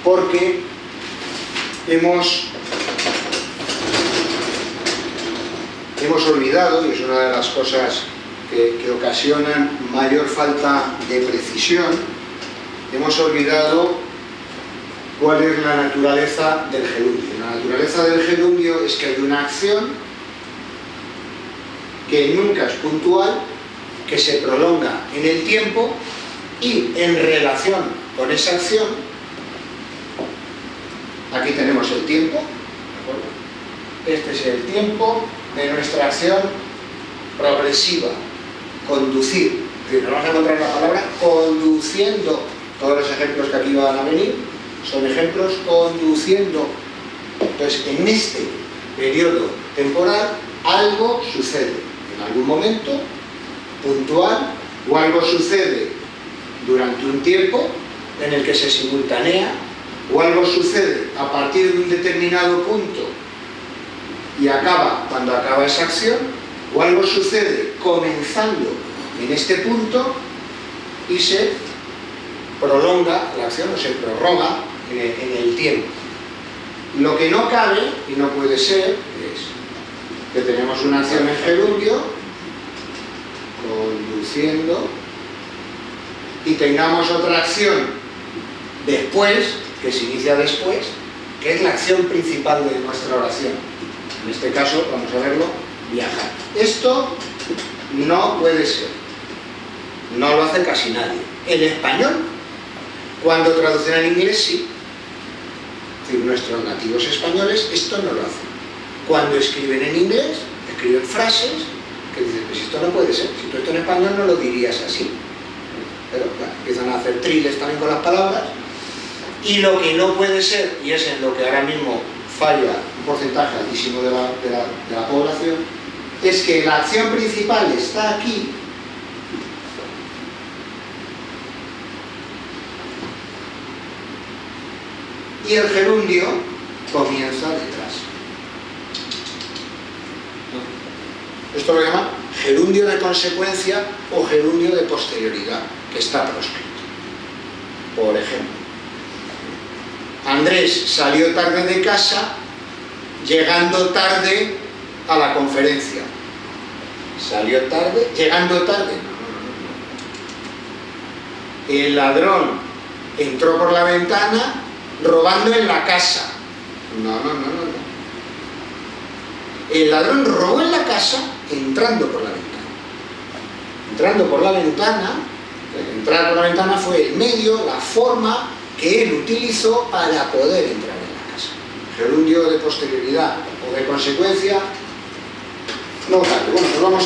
porque hemos olvidado, y es una de las cosas que ocasionan mayor falta de precisión, hemos olvidado cuál es la naturaleza del gerundio. La naturaleza del gerundio es que hay una acción que nunca es puntual, que se prolonga en el tiempo y en relación con esa acción, aquí tenemos el tiempo, ¿de acuerdo? Este es el tiempo de nuestra acción progresiva, conducir. Nos vamos a encontrar la palabra conduciendo. Todos los ejemplos que aquí van a venir son ejemplos conduciendo. Entonces, en este periodo temporal, algo sucede. En algún momento puntual, o algo sucede durante un tiempo en el que se simultanea, o algo sucede a partir de un determinado punto y acaba cuando acaba esa acción, o algo sucede comenzando en este punto y se prolonga la acción o se prorroga en el tiempo. Lo que no cabe y no puede ser es que tenemos una acción en gerundio conduciendo y tengamos otra acción después, que se inicia después, que es la acción principal de nuestra oración. En este caso, vamos a verlo, viajar. Esto no puede ser. No lo hace casi nadie. En español, cuando traducen al inglés, sí. Es decir, nuestros nativos españoles esto no lo hacen. Cuando escriben en inglés, escriben frases que dicen, pues esto no puede ser. Si tú esto en español no lo dirías así. Pero claro, empiezan a hacer triles también con las palabras. Y lo que no puede ser, y es en lo que ahora mismo falla un porcentaje altísimo de la población, es que la acción principal está aquí y el gerundio comienza detrás. Esto lo llaman gerundio de consecuencia o gerundio de posterioridad, que está proscrito. Por ejemplo, Andrés salió tarde de casa, llegando tarde a la conferencia. Salió tarde, llegando tarde. El ladrón entró por la ventana, robando en la casa. No. El ladrón robó en la casa, entrando por la ventana. Entrando por la ventana, entrar por la ventana fue el medio, la forma que él utilizó para poder entrar en la casa. Gerundio de posterioridad o de consecuencia no vale. Bueno, pues vamos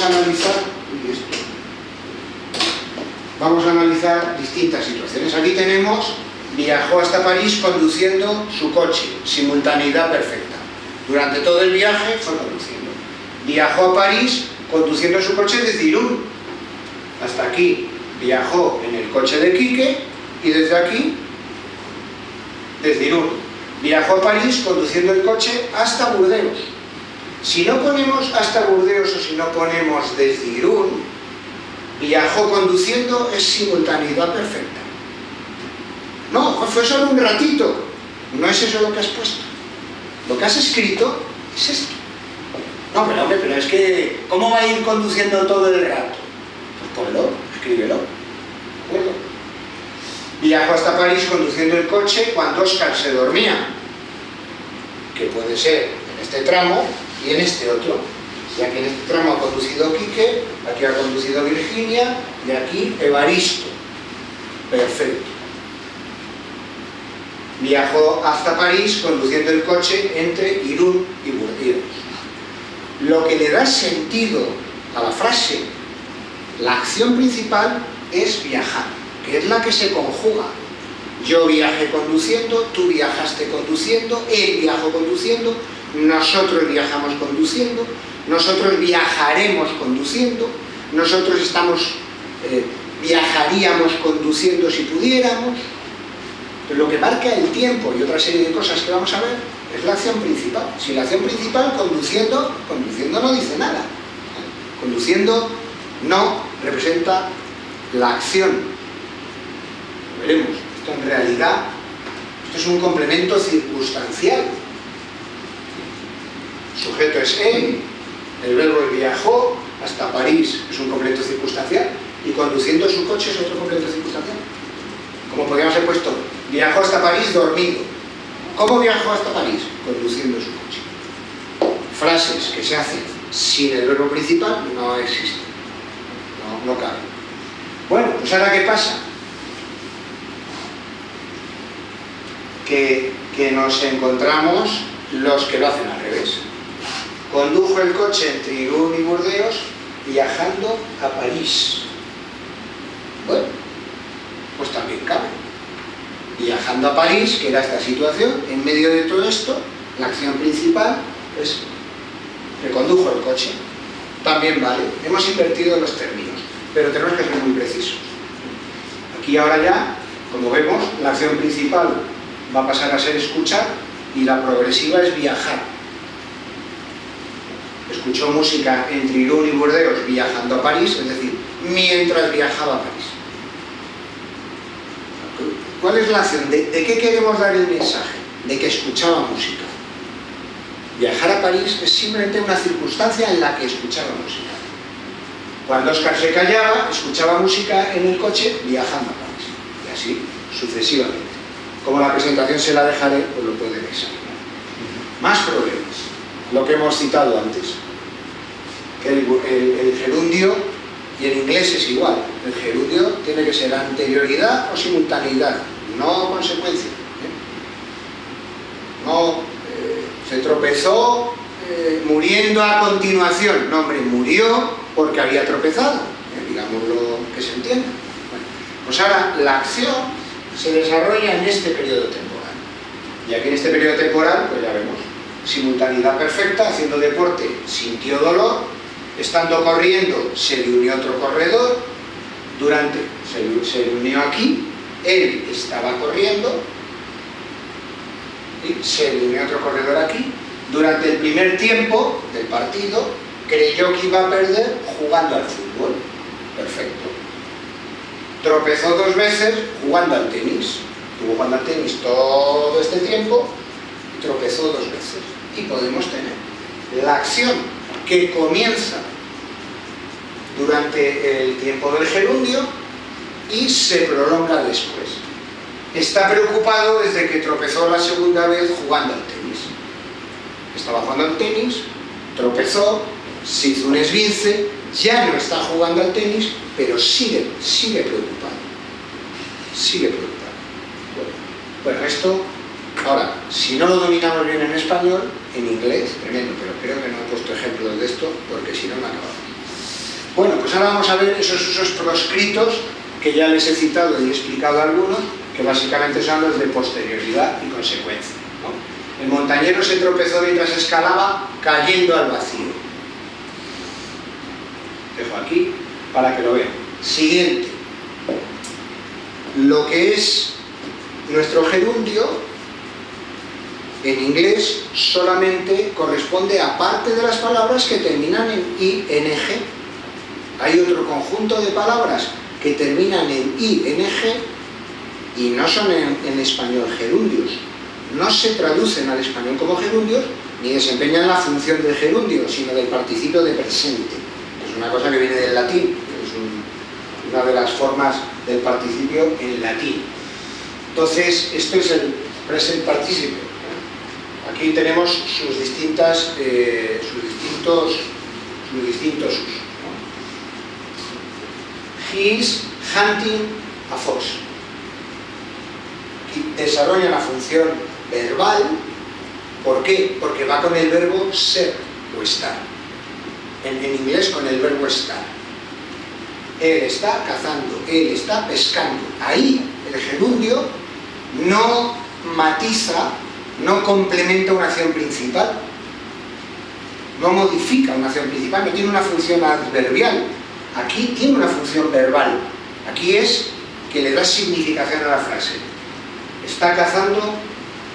a analizar distintas situaciones. Aquí tenemos, viajó hasta París conduciendo su coche, simultaneidad perfecta. Durante todo el viaje fue conduciendo. Viajó a París conduciendo su coche desde Irún. Hasta aquí viajó en el coche de Quique y desde aquí desde Irún. Viajó a París conduciendo el coche hasta Burdeos. Si no ponemos hasta Burdeos o si no ponemos desde Irún, viajó conduciendo es simultaneidad perfecta. No, fue solo un ratito. No es eso lo que has puesto. Lo que has escrito es esto. No, pero hombre, pero es que ¿cómo va a ir conduciendo todo el rato? Pues ponlo, escríbelo. ¿De acuerdo? Viajó hasta París conduciendo el coche cuando Óscar se dormía, que puede ser en este tramo y en este otro. Ya que en este tramo ha conducido Quique, aquí ha conducido Virginia y aquí Evaristo. Perfecto. Viajó hasta París conduciendo el coche entre Irún y Burdeos. Lo que le da sentido a la frase, la acción principal es viajar, que es la que se conjuga. Yo viajé conduciendo, tú viajaste conduciendo, él viajó conduciendo, nosotros viajamos conduciendo, nosotros viajaremos conduciendo, nosotros viajaríamos conduciendo si pudiéramos. Pero lo que marca el tiempo y otra serie de cosas que vamos a ver es la acción principal. Si la acción principal, conduciendo no dice nada. Conduciendo no representa la acción. Lo veremos. Esto en realidad, esto es un complemento circunstancial. El sujeto es él, el verbo es viajó hasta París, es un complemento circunstancial, y conduciendo su coche es otro complemento circunstancial. Como podríamos haber puesto, viajó hasta París dormido. ¿Cómo viajó hasta París? Conduciendo su coche. Frases que se hacen sin el verbo principal no existen, no caben. Bueno, pues ahora ¿qué pasa? Que nos encontramos los que lo hacen al revés. Condujo el coche entre Irún y Burdeos viajando a París. Bueno, pues también cabe. Viajando a París, que era esta situación, en medio de todo esto, la acción principal es que condujo el coche. También vale. Hemos invertido los términos, pero tenemos que ser muy precisos. Aquí ahora ya, como vemos, la acción principal va a pasar a ser escuchar y la progresiva es viajar. Escuchó música entre Irún y Burdeos viajando a París, es decir, mientras viajaba a París. ¿Cuál es la acción? ¿De qué queremos dar el mensaje? De que escuchaba música. Viajar a París es simplemente una circunstancia en la que escuchaba música. Cuando Óscar se callaba, escuchaba música en el coche viajando a París. Y así sucesivamente. Como la presentación se la dejaré, pues lo pueden examinar. Más problemas. Lo que hemos citado antes. El gerundio, y en inglés es igual. El gerundio tiene que ser anterioridad o simultaneidad, no consecuencia. No, se tropezó muriendo a continuación. No, hombre, murió porque había tropezado. Digámoslo que se entienda. Bueno, pues ahora la acción se desarrolla en este periodo temporal. Y aquí en este periodo temporal, pues ya vemos, simultaneidad perfecta, haciendo deporte, sintió dolor, estando corriendo, se le unió otro corredor, se le unió aquí, él estaba corriendo, y se le unió otro corredor aquí, durante el primer tiempo del partido, creyó que iba a perder jugando al fútbol. Perfecto. Tropezó 2 veces jugando al tenis. Estuvo jugando al tenis todo este tiempo y tropezó 2 veces. Y podemos tener la acción que comienza durante el tiempo del gerundio y se prolonga después. Está preocupado desde que tropezó la segunda vez jugando al tenis. Estaba jugando al tenis, tropezó, se hizo un esguince, ya no está jugando al tenis, pero sigue preocupado. Sigue preocupado. Bueno, esto, ahora, si no lo dominamos bien en español, en inglés, tremendo, pero creo que no he puesto ejemplos de esto, porque si no me acabamos. Bueno, pues ahora vamos a ver esos usos proscritos, que ya les he citado y he explicado algunos, que básicamente son los de posterioridad y consecuencia, ¿no? El montañero se tropezó mientras escalaba, cayendo al vacío. Dejo aquí para que lo vean. Siguiente. Lo que es nuestro gerundio, en inglés, solamente corresponde a parte de las palabras que terminan en ing. Hay otro conjunto de palabras que terminan en ing y no son en español gerundios. No se traducen al español como gerundios ni desempeñan la función del gerundio, sino del participio de presente. Es una cosa que viene del latín, es una de las formas del participio en latín. Entonces, esto es el present participle. Aquí tenemos sus distintos usos. He is hunting a fox. Aquí desarrolla la función verbal. ¿Por qué? Porque va con el verbo ser o estar. En inglés con el verbo estar. Él está cazando, él está pescando. Ahí el gerundio no matiza, no complementa una acción principal, no modifica una acción principal, no tiene una función adverbial. Aquí tiene una función verbal. Aquí es que le da significación a la frase. Está cazando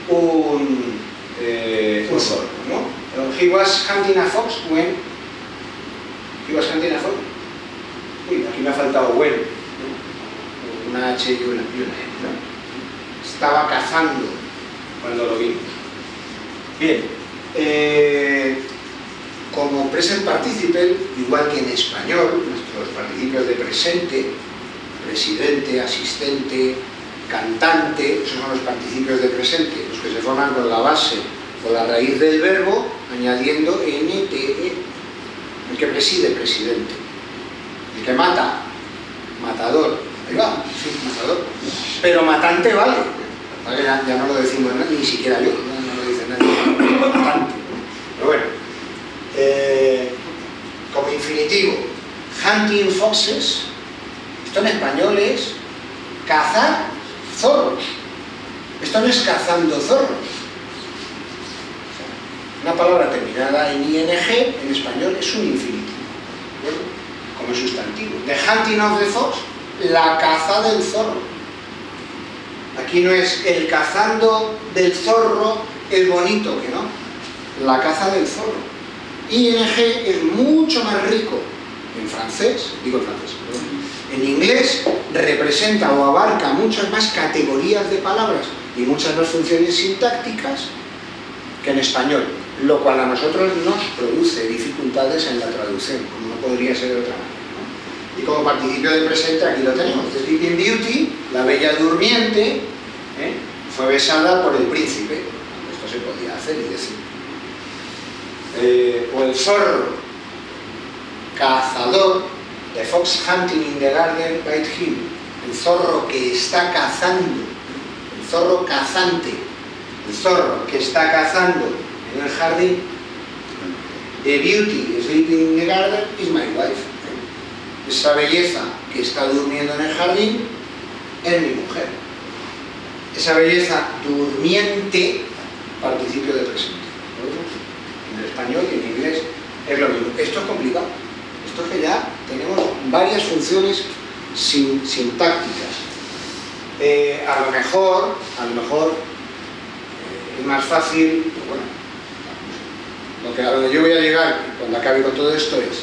un zorro, ¿no? He was hunting a fox when... He was hunting a fox. Uy, aquí me ha faltado when, ¿no? Una H y una N, ¿no? Estaba cazando cuando lo vimos. Bien, como present participle, igual que en español, nuestros participios de presente, presidente, asistente, cantante, esos son los participios de presente, los que se forman con la base o la raíz del verbo, añadiendo NTE. El que preside, presidente. El que mata, matador. Ahí va, sí, matador. Pero matante vale. Vale, ya no lo decimos ni siquiera yo, no lo dice nadie. Matante. Pero bueno. Como infinitivo, hunting foxes, esto en español es cazar zorros. Esto no es cazando zorros. Una palabra terminada en ing en español es un infinitivo, ¿bueno? Como sustantivo. The hunting of the fox, la caza del zorro. Aquí no es el cazando del zorro es bonito, que no. La caza del zorro. ING es mucho más rico en francés, perdón. En inglés representa o abarca muchas más categorías de palabras y muchas más funciones sintácticas que en español, lo cual a nosotros nos produce dificultades en la traducción, como no podría ser de otra manera, ¿no? Y como participio de presente aquí lo tenemos. The Sleeping Beauty, la bella durmiente, fue besada por el príncipe. Esto se podía hacer y decir. O el zorro, cazador, the fox hunting in the garden by him, el zorro que está cazando, el zorro cazante, el zorro que está cazando en el jardín. The beauty sleeping in the garden is my wife. Esa belleza que está durmiendo en el jardín es mi mujer. Esa belleza durmiente, participio de presente. En el español y en inglés es lo mismo. Esto es complicado. Esto es que ya tenemos varias funciones sintácticas. A lo mejor es más fácil, bueno, a donde yo voy a llegar cuando acabe con todo esto es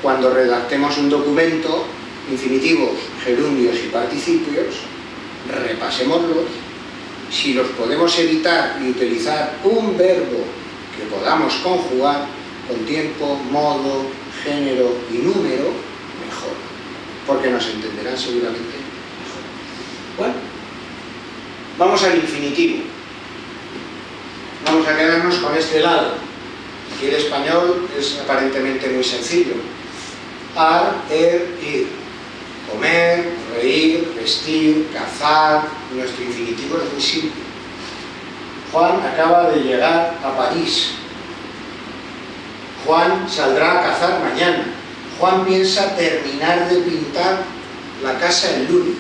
cuando redactemos un documento, infinitivos, gerundios y participios, repasémoslos. Si los podemos evitar y utilizar un verbo que podamos conjugar con tiempo, modo, género y número, mejor, porque nos entenderán seguramente mejor. Bueno, vamos al infinitivo. Vamos a quedarnos con este lado. Aquí el español es aparentemente muy sencillo. Ar, ir. Comer, reír, vestir, cazar. Nuestro infinitivo es muy simple. Juan acaba de llegar a París. Juan saldrá a cazar mañana. Juan piensa terminar de pintar la casa el lunes.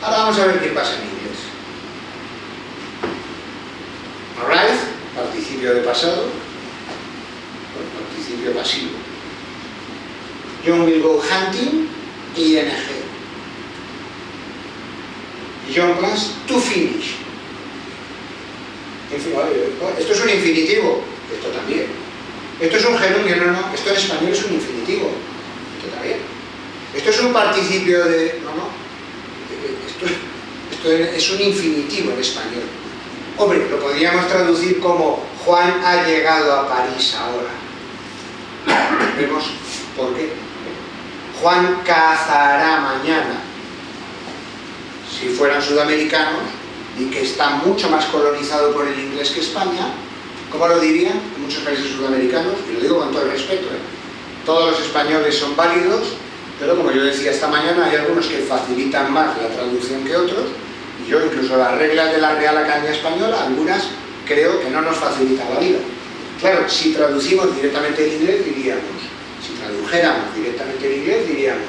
Ahora vamos a ver qué pasa en inglés. Arrive, participio de pasado, participio pasivo. John will go hunting, ING. John plans to finish. Esto es un infinitivo, esto también. Esto es un gerundio, no, esto en español es un infinitivo, esto también. Esto es un participio de... Esto es un infinitivo en español. Hombre, lo podríamos traducir como Juan ha llegado a París ahora. Vemos por qué. Juan cazará mañana. Si fueran sudamericanos y que está mucho más colonizado por el inglés que España, ¿cómo lo dirían en muchos países sudamericanos? Y lo digo con todo el respeto, Todos los españoles son válidos, pero como yo decía esta mañana, hay algunos que facilitan más la traducción que otros, y yo incluso las reglas de la Real Academia Española, algunas creo que no nos facilitan la vida. Claro, si traducimos directamente el inglés diríamos, si tradujéramos directamente el inglés diríamos,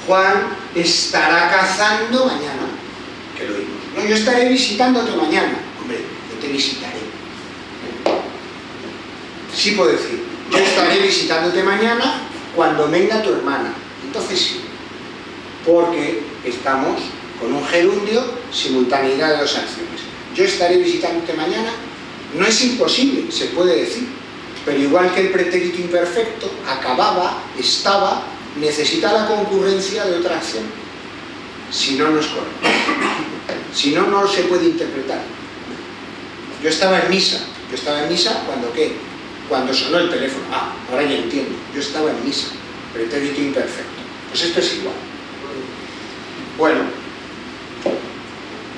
Juan estará cazando mañana, que lo oímos. No, yo estaré visitándote mañana. Hombre, yo te visitaré. Sí puedo decir, yo estaré visitándote mañana cuando venga tu hermana. Entonces sí, porque estamos con un gerundio, simultaneidad de dos acciones. Yo estaré visitándote mañana, no es imposible, se puede decir, pero igual que el pretérito imperfecto, acababa, estaba, necesita la concurrencia de otra acción. Si no, no es correcto. Si no, no se puede interpretar. Yo estaba en misa. Yo estaba en misa cuando ¿qué? Cuando sonó el teléfono. Ah, ahora ya entiendo. Yo estaba en misa. Pretérito imperfecto. Pues esto es igual. Bueno,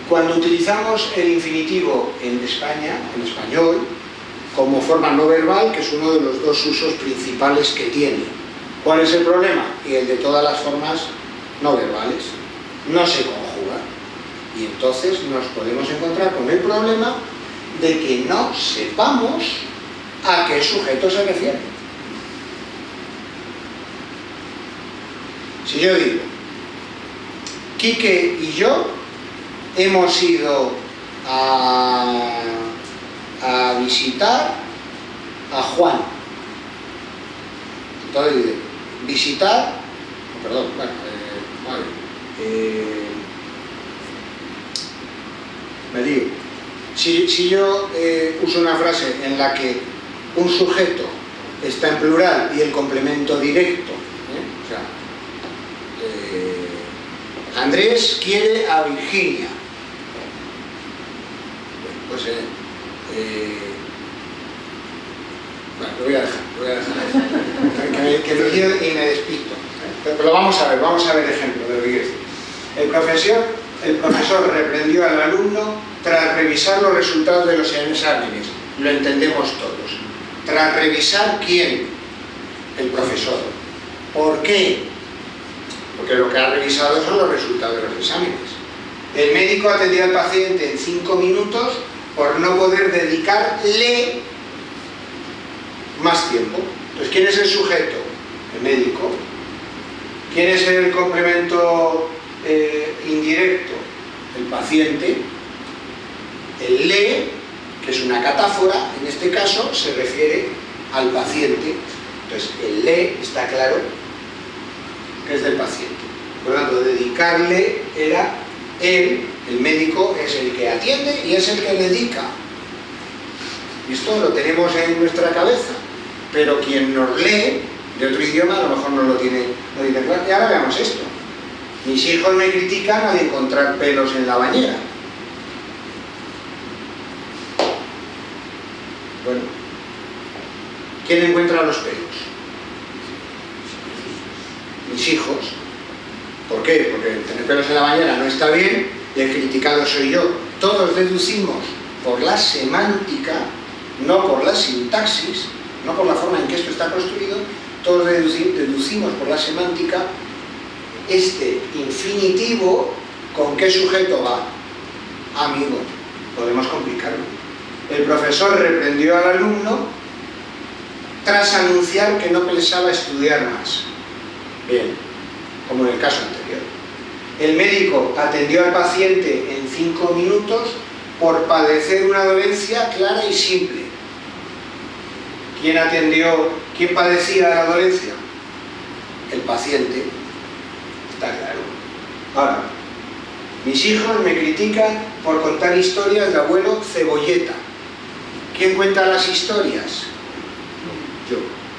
cuando utilizamos el infinitivo en España, en español, como forma no verbal, que es uno de los dos usos principales que tiene. ¿Cuál es el problema? Y el de todas las formas no verbales. No se conjuga. Y entonces nos podemos encontrar con el problema de que no sepamos a qué sujeto se refiere. Si yo digo, Quique y yo hemos ido a visitar a Juan. Entonces dice, visitar, perdón, bueno, me digo, si yo uso una frase en la que un sujeto está en plural y el complemento directo, o sea, Andrés quiere a Virginia, pues bueno, lo voy a dejar, que me lío y me despisto, pero vamos a ver ejemplo de lo que quiero decir. El profesor reprendió al alumno tras revisar los resultados de los exámenes. Lo entendemos todos. Tras revisar, ¿quién? El profesor. ¿Por qué? Porque lo que ha revisado son los resultados de los exámenes. El médico atendió al paciente en 5 minutos por no poder dedicarle más tiempo. Entonces, ¿quién es el sujeto? El médico. ¿Quién es el complemento indirecto? El paciente. El le, que es una catáfora, en este caso se refiere al paciente. Entonces, el le está claro que es del paciente. Por lo tanto, dedicarle era él, el médico es el que atiende y es el que dedica. Y esto lo tenemos en nuestra cabeza, pero quien nos lee de otro idioma a lo mejor no lo tiene claro. Y ahora veamos esto. Mis hijos me critican al encontrar pelos en la bañera. Bueno, ¿quién encuentra los pelos? Mis hijos. ¿Por qué? Porque tener pelos en la bañera no está bien y el criticado soy yo. Todos deducimos por la semántica, no por la sintaxis, no por la forma en que esto está construido, todos deducimos por la semántica este infinitivo, ¿con qué sujeto va? Amigo. Podemos complicarlo. El profesor reprendió al alumno tras anunciar que no pensaba estudiar más. Bien, como en el caso anterior. El médico atendió al paciente en 5 minutos por padecer una dolencia clara y simple. ¿Quién padecía la dolencia? El paciente. Está claro. Ahora, mis hijos me critican por contar historias de abuelo Cebolleta. ¿Quién cuenta las historias? Yo.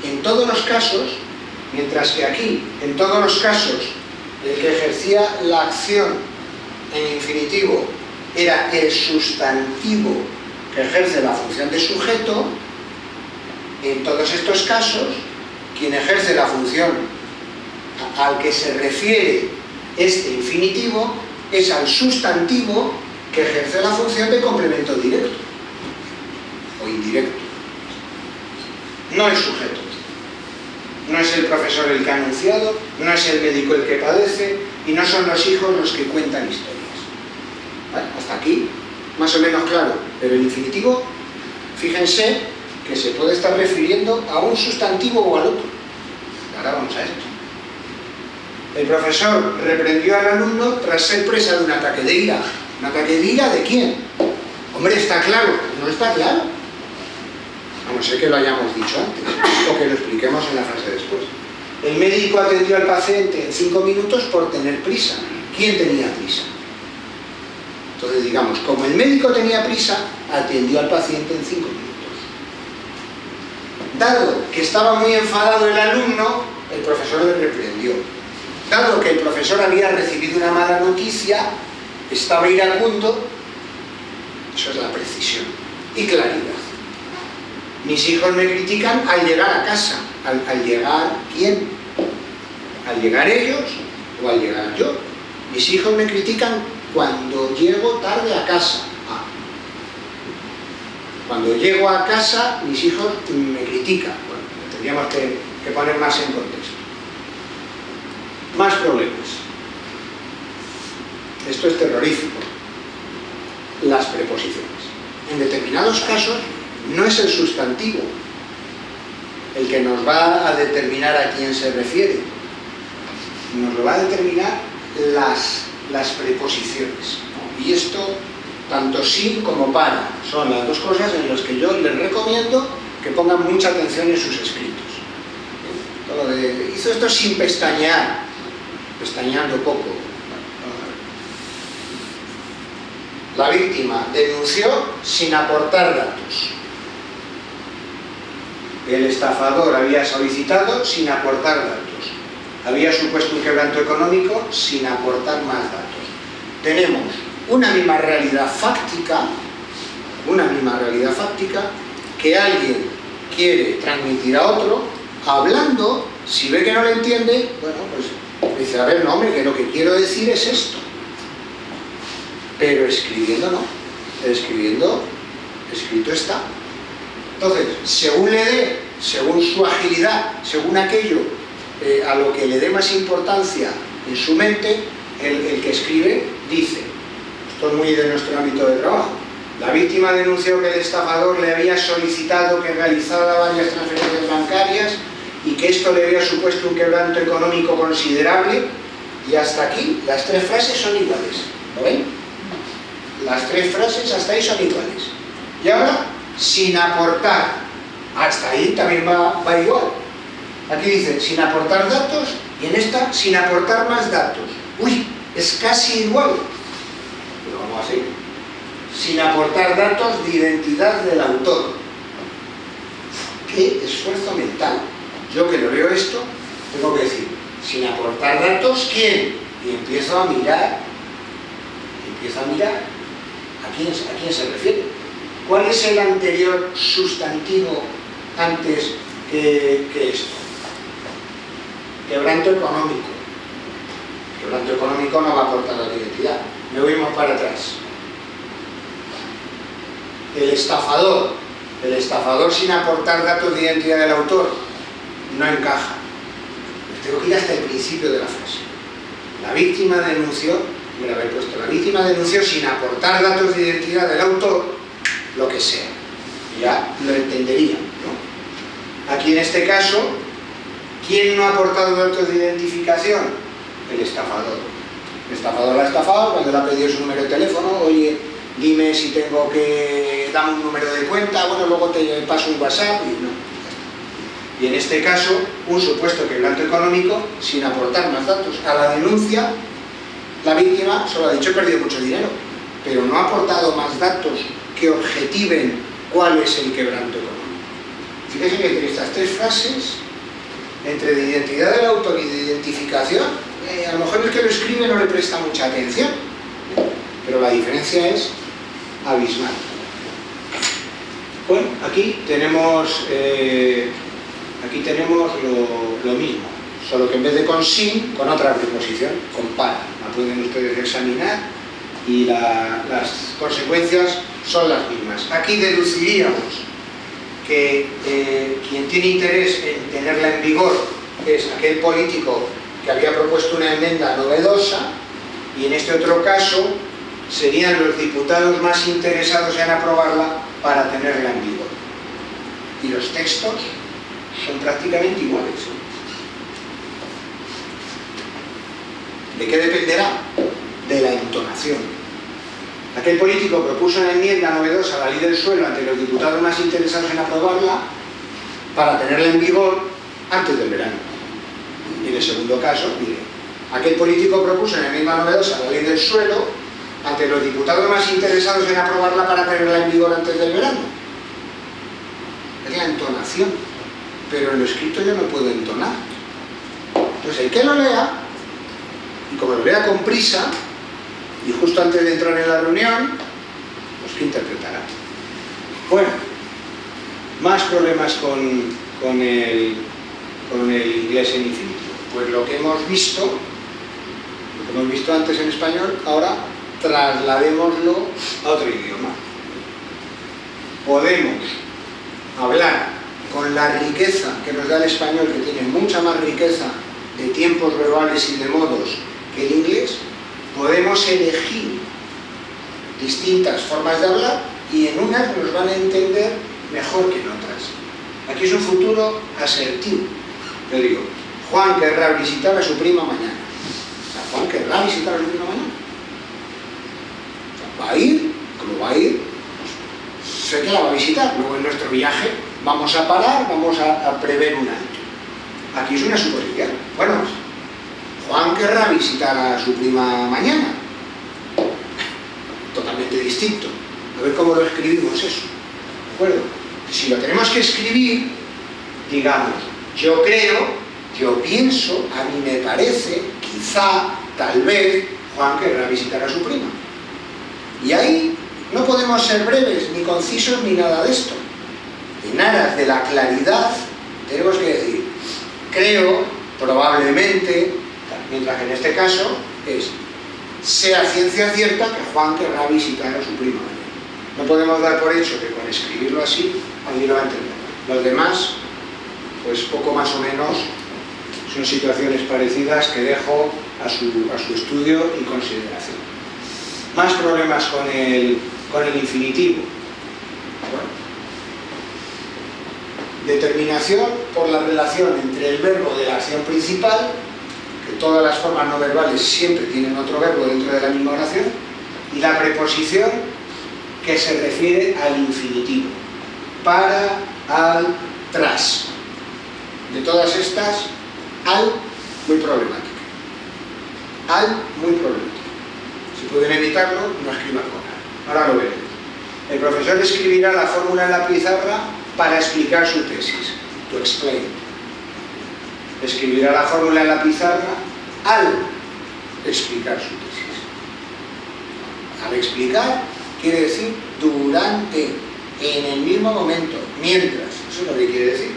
En todos los casos, mientras que aquí, en todos los casos, el que ejercía la acción en infinitivo era el sustantivo que ejerce la función de sujeto, en todos estos casos, quien ejerce la función al que se refiere este infinitivo es al sustantivo que ejerce la función de complemento directo o indirecto. No el sujeto. No es el profesor el que ha anunciado, no es el médico el que padece y no son los hijos los que cuentan historias. ¿Vale? Hasta aquí, más o menos claro. Pero el infinitivo, fíjense que se puede estar refiriendo a un sustantivo o al otro. Ahora vamos a esto. El profesor reprendió al alumno tras ser presa de un ataque de ira. ¿Un ataque de ira de quién? Hombre, está claro. ¿No está claro? A no ser que lo hayamos dicho antes o que lo expliquemos en la frase después. El médico atendió al paciente en 5 minutos por tener prisa. ¿Quién tenía prisa? Entonces digamos, como el médico tenía prisa, atendió al paciente en 5 minutos. Dado que estaba muy enfadado el alumno, el profesor le reprendió. Dado que el profesor había recibido una mala noticia, estaba iracundo, eso es la precisión. y claridad. Mis hijos me critican al llegar a casa. ¿Al llegar quién? ¿Al llegar ellos o al llegar yo? Mis hijos me critican cuando llego tarde a casa. Cuando llego a casa, mis hijos me critican. Bueno, tendríamos que poner más en contexto. Más problemas. Esto es terrorífico. Las preposiciones. En determinados casos, no es el sustantivo el que nos va a determinar a quién se refiere. Nos lo va a determinar las preposiciones. Y esto, tanto sin como para, son las dos cosas en las que yo les recomiendo que pongan mucha atención en sus escritos. Todo lo de, hizo esto sin pestañear, pestañeando poco. La víctima denunció sin aportar datos. El estafador había solicitado sin aportar datos. Había supuesto un quebranto económico sin aportar más datos. Tenemos una misma realidad fáctica que alguien quiere transmitir a otro, hablando, si ve que no lo entiende, bueno, pues dice, a ver, no, hombre, que lo que quiero decir es esto. Pero escribiendo no. Escrito está. Entonces, según le dé, según su agilidad, según aquello a lo que le dé más importancia en su mente, el que escribe dice, esto es muy de nuestro ámbito de trabajo, la víctima denunció que el estafador le había solicitado que realizara varias transferencias bancarias y que esto le había supuesto un quebranto económico considerable, y hasta aquí las tres frases son iguales. ¿Lo ven? Las tres frases hasta ahí son iguales. Y ahora, sin aportar, hasta ahí también va igual. Aquí dice, sin aportar datos, y en esta, sin aportar más datos. Uy, es casi igual. Pero vamos así. Sin aportar datos de identidad del autor. ¡Qué esfuerzo mental! Yo que lo leo esto, tengo que decir, sin aportar datos, ¿quién? Y empiezo a mirar. ¿A quién se refiere? ¿Cuál es el anterior sustantivo antes que esto? Quebranto económico. Quebranto económico no va a aportar a la identidad. Me voy más para atrás. El estafador sin aportar datos de identidad del autor no encaja. Tengo que ir hasta el principio de la frase. La víctima denunció, la víctima denunció sin aportar datos de identidad del autor, lo que sea. Ya lo entendería, ¿no? Aquí en este caso, ¿quién no ha aportado datos de identificación? El estafador. El estafador la ha estafado cuando le ha pedido su número de teléfono, oye, dime si tengo que darme un número de cuenta, bueno, luego te paso un WhatsApp y no. Y en este caso, un supuesto quebranto económico sin aportar más datos. A la denuncia, la víctima solo ha dicho he perdido mucho dinero, pero no ha aportado más datos que objetiven cuál es el quebranto económico. Fíjense que entre estas tres frases, entre de identidad del autor y de identificación, a lo mejor el que lo escribe no le presta mucha atención, pero la diferencia es abismal. Bueno, aquí tenemos lo mismo, solo que en vez de con sin, con otra preposición, con para. La pueden ustedes examinar y las consecuencias son las mismas. Aquí deduciríamos que quien tiene interés en tenerla en vigor es aquel político que había propuesto una enmienda novedosa, y en este otro caso serían los diputados más interesados en aprobarla para tenerla en vigor. Y los textos son prácticamente iguales. ¿De qué dependerá? De la entonación. Aquel político propuso una enmienda novedosa a la ley del suelo ante los diputados más interesados en aprobarla para tenerla en vigor antes del verano. Y en el segundo caso, mire, aquel político propuso una enmienda novedosa a la ley del suelo ante los diputados más interesados en aprobarla para tenerla en vigor antes del verano. Es la entonación, pero en lo escrito yo no puedo entonar. Entonces el que lo lea, y como lo lea con prisa, y justo antes de entrar en la reunión, pues ¿qué interpretará? Bueno, más problemas con el inglés en infinitivo. Pues lo que hemos visto antes en español, ahora trasladémoslo a otro idioma. Podemos hablar con la riqueza que nos da el español, que tiene mucha más riqueza de tiempos verbales y de modos que el inglés. Podemos elegir distintas formas de hablar y en unas nos van a entender mejor que en otras. Aquí es un futuro asertivo. Yo digo, Juan querrá visitar a su prima mañana. O sea, Juan querrá visitar a su prima mañana. O sea, va a ir, como va a ir, pues, sé que la va a visitar. Luego en nuestro viaje vamos a parar, vamos a prever un alto. Aquí es una suposición. Bueno, Juan querrá visitar a su prima mañana. Totalmente distinto. A ver cómo lo escribimos eso. ¿De acuerdo? Si lo tenemos que escribir, digamos, yo creo, yo pienso, a mí me parece, quizá, tal vez, Juan querrá visitar a su prima. Y ahí no podemos ser breves, ni concisos, ni nada de esto. En aras de la claridad, tenemos que decir, creo, probablemente, mientras que en este caso es, sea ciencia cierta que Juan querrá visitar a su prima mañana. No podemos dar por hecho que con escribirlo así, alguien lo va a entender. Los demás, pues poco más o menos, son situaciones parecidas que dejo a su estudio y consideración. Más problemas con el infinitivo. Bueno. Determinación por la relación entre el verbo de la acción principal, que todas las formas no verbales siempre tienen otro verbo dentro de la misma oración, y la preposición que se refiere al infinitivo, para, al, tras. De todas estas, al, muy problemática. Al, muy problemática. Si pueden evitarlo, no escriban con al. Ahora lo veremos. El profesor escribirá la fórmula en la pizarra para explicar su tesis, to explain. Escribirá la fórmula en la pizarra al explicar su tesis. Al explicar quiere decir durante, en el mismo momento, mientras. Eso es lo que quiere decir.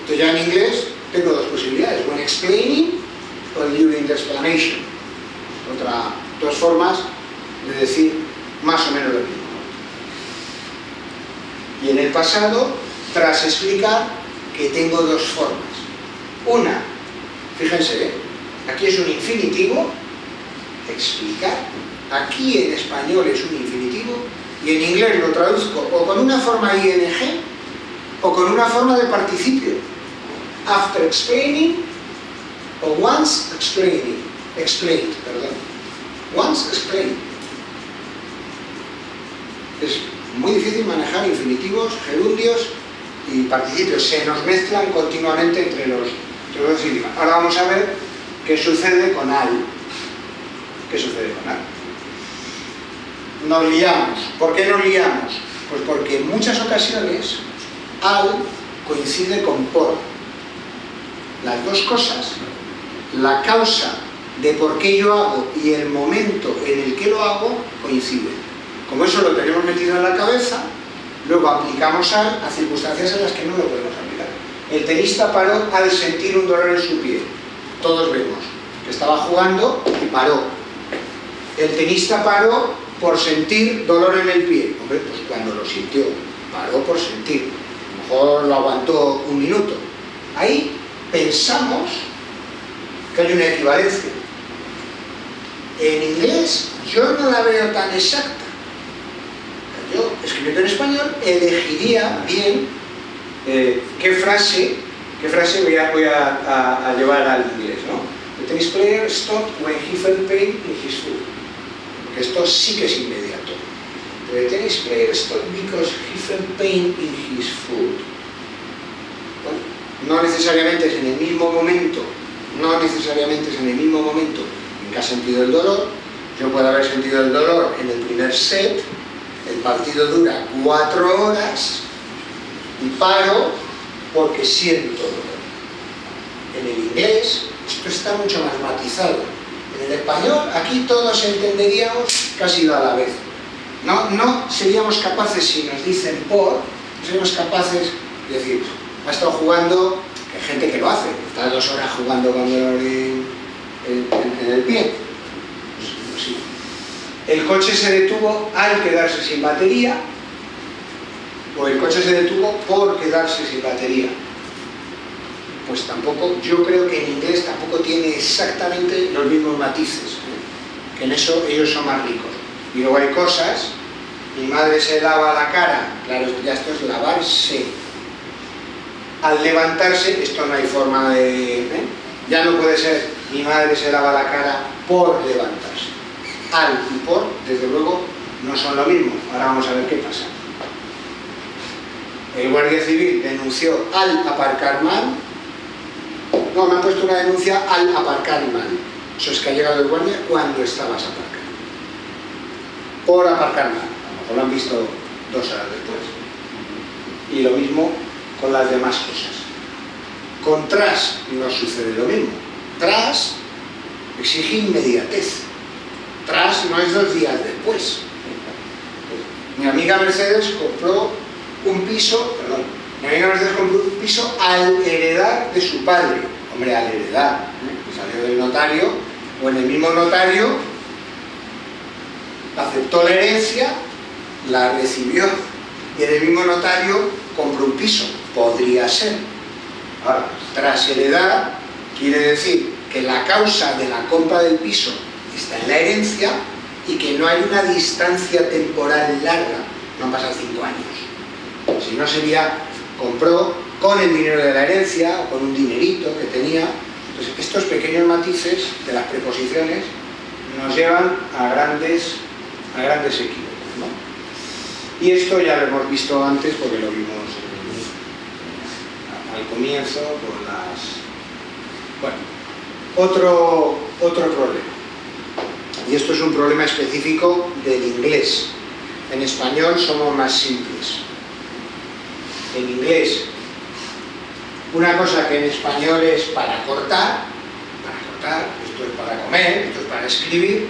Entonces ya en inglés tengo dos posibilidades, when explaining o during the explanation. Dos formas de decir más o menos lo mismo. Y en el pasado, tras explicar, que tengo dos formas. Una, fíjense, aquí es un infinitivo, explicar. Aquí en español es un infinitivo y en inglés lo traduzco o con una forma ing o con una forma de participio. After explaining o once explaining. Explained, perdón. Once explained. Es muy difícil manejar infinitivos, gerundios y participios. Se nos mezclan continuamente entre los dos idiomas. Ahora vamos a ver qué sucede con al. ¿Qué sucede con al? Nos liamos. ¿Por qué nos liamos? Pues porque en muchas ocasiones al coincide con por. Las dos cosas, la causa de por qué yo hago y el momento en el que lo hago coinciden. Como eso lo tenemos metido en la cabeza, luego aplicamos al a circunstancias en las que no lo podemos aplicar. El tenista paró al sentir un dolor en su pie. Todos vemos que estaba jugando y paró. El tenista paró por sentir dolor en el pie. Hombre, pues cuando lo sintió, paró por sentir. A lo mejor lo aguantó un minuto. Ahí pensamos que hay una equivalencia. En inglés yo no la veo tan exacta. Yo, escribiendo en español, elegiría bien qué frase voy a llevar al inglés, ¿no? The tennis player stopped when he felt pain in his foot. Porque esto sí que es inmediato. The tennis player stopped because he felt pain in his foot. Bueno, no necesariamente es en el mismo momento, en que ha sentido el dolor. Yo puedo haber sentido el dolor en el primer set. El partido dura 4 horas y paro porque siento dolor. En el inglés esto está mucho más matizado. En el español aquí todos entenderíamos que ha sido a la vez. No seríamos capaces, si nos dicen por, no seríamos capaces de decir, ha estado jugando, que hay gente que lo hace, está 2 horas jugando con dolor en el pie. Pues sí. El coche se detuvo al quedarse sin batería, o el coche se detuvo por quedarse sin batería. Pues tampoco, yo creo que en inglés tampoco tiene exactamente los mismos matices, ¿eh? Que en eso ellos son más ricos. Y luego hay cosas, mi madre se lava la cara, claro, ya esto es lavarse. Al levantarse, esto no hay forma de... Ya no puede ser, mi madre se lava la cara por levantarse. Al y por, desde luego, no son lo mismo. Ahora vamos a ver qué pasa. El guardia civil denunció al aparcar mal. No, me han puesto una denuncia al aparcar mal. Eso es que ha llegado el guardia cuando estabas aparcando. Por aparcar mal. A lo mejor lo han visto 2 horas después. Y lo mismo con las demás cosas. Con tras no sucede lo mismo. Tras exige inmediatez. Tras no es 2 días después. Mi amiga Mercedes compró un piso, mi amiga Mercedes compró un piso al heredar de su padre. Hombre, al heredar, que salió del notario, o en el mismo notario, aceptó la herencia, la recibió, y en el mismo notario compró un piso. Podría ser. Ahora, tras heredar, quiere decir que la causa de la compra del piso está en la herencia y que no hay una distancia temporal larga, no han pasado 5 años. Si no sería, compró con el dinero de la herencia o con un dinerito que tenía. Entonces, estos pequeños matices de las preposiciones nos llevan a grandes equívocos, ¿no? Y esto ya lo hemos visto antes porque lo vimos al comienzo con las... Bueno, otro problema. Y esto es un problema específico del inglés. En español somos más simples. En inglés, una cosa que en español es para cortar, esto es para comer, esto es para escribir,